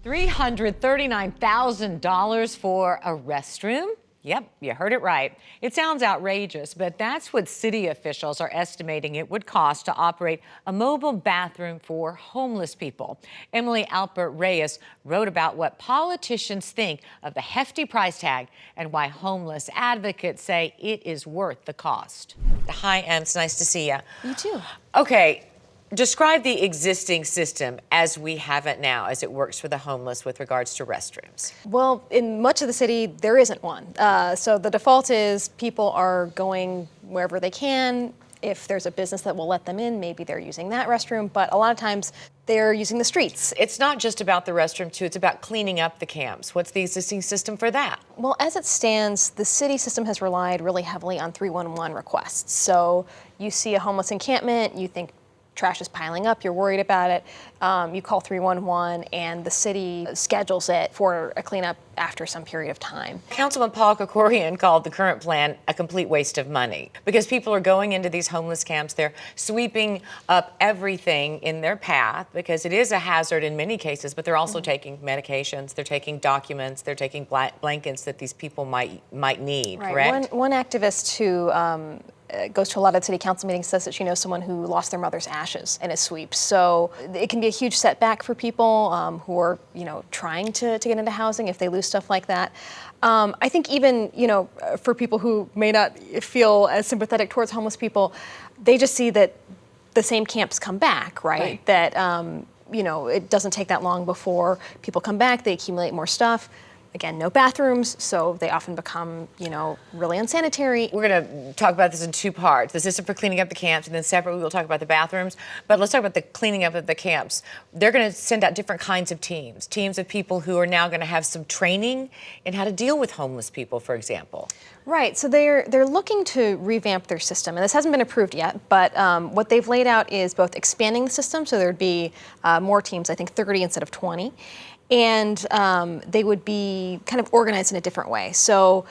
$339,000 for a restroom? Yep, you heard it right. It sounds outrageous, but that's what city officials are estimating it would cost to operate a mobile bathroom for homeless people. Emily Alpert Reyes wrote about what politicians think of the hefty price tag and why homeless advocates say it is worth the cost. Hi, Em. It's nice to see you. You too. Okay. Describe the existing system as we have it now, as it works for the homeless with regards to restrooms. Well, in much of the city, there isn't one. So the default is people are going wherever they can. If there's a business that will let them in, maybe they're using that restroom, but a lot of times they're using the streets. It's not just about the restroom, too. It's about cleaning up the camps. What's the existing system for that? Well, as it stands, the city system has relied really heavily on 311 requests. So you see a homeless encampment, you think trash is piling up, you're worried about it, you call 311 and the city schedules it for a cleanup after some period of time. Councilman Paul Krikorian called the current plan a complete waste of money because people are going into these homeless camps, they're sweeping up everything in their path because it is a hazard in many cases, but they're also taking medications, they're taking documents, they're taking blankets that these people might need, right. Correct? One activist who goes to a lot of city council meetings says that she knows someone who lost their mother's ashes in a sweep. So it can be a huge setback for people who are, trying to get into housing if they lose stuff like that. I think even, for people who may not feel as sympathetic towards homeless people, they just see that the same camps come back, right? That, it doesn't take that long before people come back, they accumulate more stuff. Again, no bathrooms, so they often become, really unsanitary. We're going to talk about this in two parts, the system for cleaning up the camps, and then separately we'll talk about the bathrooms. But let's talk about the cleaning up of the camps. They're going to send out different kinds of teams of people who are now going to have some training in how to deal with homeless people, for example. Right, so they're looking to revamp their system, and this hasn't been approved yet, but what they've laid out is both expanding the system, so there'd be more teams, I think 30 instead of 20, and they would be kind of organized in a different way. So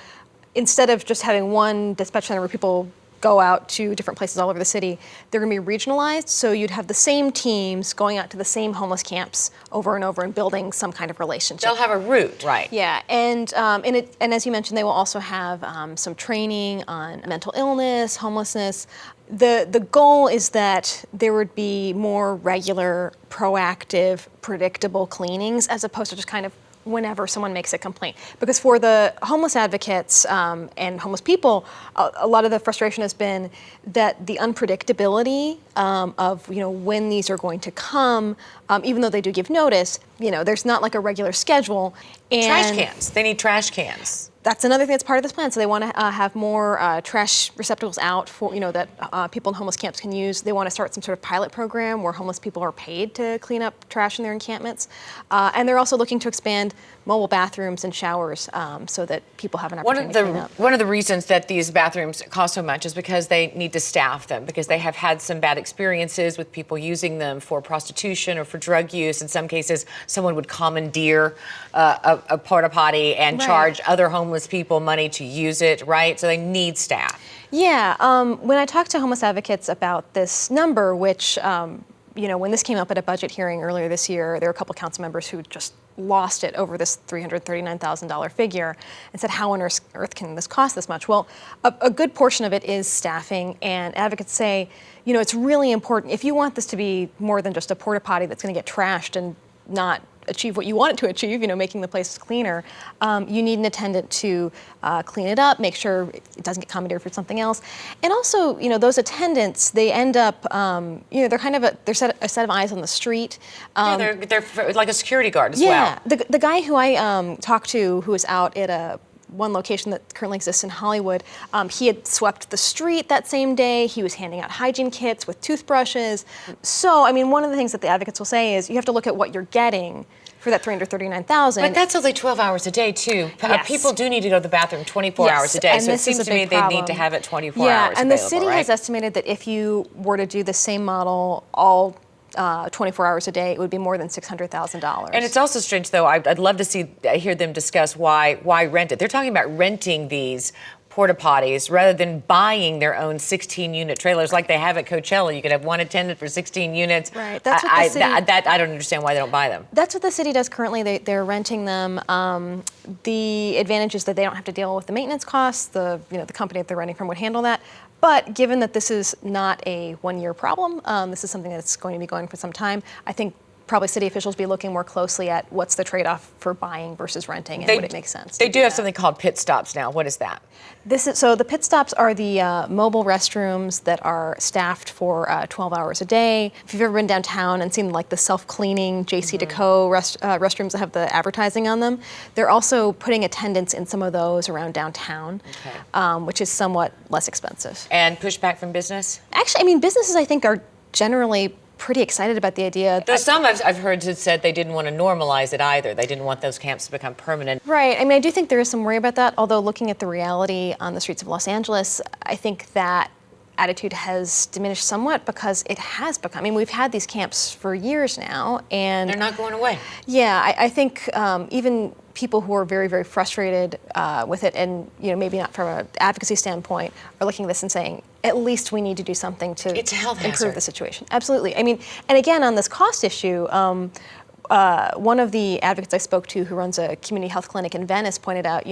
instead of just having one dispatch center where people go out to different places all over the city, they're going to be regionalized, so you'd have the same teams going out to the same homeless camps over and over and building some kind of relationship. They'll have a route, right? Yeah, and as you mentioned, they will also have some training on mental illness, homelessness. The goal is that there would be more regular, proactive, predictable cleanings as opposed to just kind of whenever someone makes a complaint. Because for the homeless advocates and homeless people, a lot of the frustration has been that the unpredictability of when these are going to come, even though they do give notice, there's not like a regular schedule. And trash cans. They need trash cans. That's another thing that's part of this plan. So they want to have more trash receptacles out for that people in homeless camps can use. They want to start some sort of pilot program where homeless people are paid to clean up trash in their encampments, and they're also looking to expand mobile bathrooms and showers so that people have an opportunity to clean up. One of the reasons that these bathrooms cost so much is because they need to staff them because they have had some bad experiences with people using them for prostitution or for drug use. In some cases, someone would commandeer a porta potty and charge other homeless people money to use it, right? So they need staff. Yeah, when I talked to homeless advocates about this number, which, when this came up at a budget hearing earlier this year, there were a couple council members who just lost it over this $339,000 figure and said, how on earth can this cost this much? Well, a good portion of it is staffing, and advocates say, it's really important. If you want this to be more than just a porta potty that's going to get trashed and not achieve what you want it to achieve, making the place cleaner, you need an attendant to clean it up, make sure it doesn't get commandeered for something else. And also, those attendants, they end up, they're kind of a set of eyes on the street. They're like a security guard as well. Yeah, the guy who I talked to who was out at one location that currently exists in Hollywood, he had swept the street that same day. He was handing out hygiene kits with toothbrushes. So, one of the things that the advocates will say is you have to look at what you're getting for that $339,000. But that's only 12 hours a day, too. Yes. People do need to go to the bathroom 24 hours a day, and so it seems to me they need to have it 24 hours and available, the city has estimated that if you were to do the same model all 24 hours a day, it would be more than $600,000. And it's also strange, though, I'd love to hear them discuss why rent it. They're talking about renting these porta potties rather than buying their own 16-unit trailers like they have at Coachella. You could have one attendant for 16 units. Right. That's what the city, I don't understand why they don't buy them. That's what the city does currently. They're renting them. The advantage is that they don't have to deal with the maintenance costs. The company that they're renting from would handle that. But given that this is not a one-year problem, this is something that's going to be going for some time, I think probably city officials be looking more closely at what's the trade-off for buying versus renting, and would it make sense. They do have something called pit stops now. What is that? So the pit stops are the mobile restrooms that are staffed for 12 hours a day. If you've ever been downtown and seen like the self-cleaning JC.Co restrooms that have the advertising on them, they're also putting attendants in some of those around downtown, which is somewhat less expensive. And pushback from business? Actually, I mean, businesses I think are generally pretty excited about the idea. There's some I've heard that said they didn't want to normalize it either. They didn't want those camps to become permanent. Right. I mean, I do think there is some worry about that, although looking at the reality on the streets of Los Angeles, I think that attitude has diminished somewhat because it has become, I mean, we've had these camps for years now, and they're not going away. Yeah, I think even people who are very, very frustrated with it, and maybe not from an advocacy standpoint, are looking at this and saying, at least we need to do something to improve the situation. Absolutely. I mean, and again, on this cost issue, one of the advocates I spoke to who runs a community health clinic in Venice pointed out,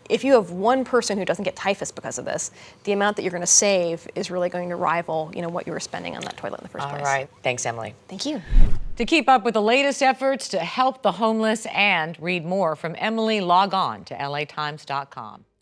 if you have one person who doesn't get typhus because of this, the amount that you're going to save is really going to rival, what you were spending on that toilet in the first place. All right. Thanks, Emily. Thank you. To keep up with the latest efforts to help the homeless and read more from Emily, log on to latimes.com.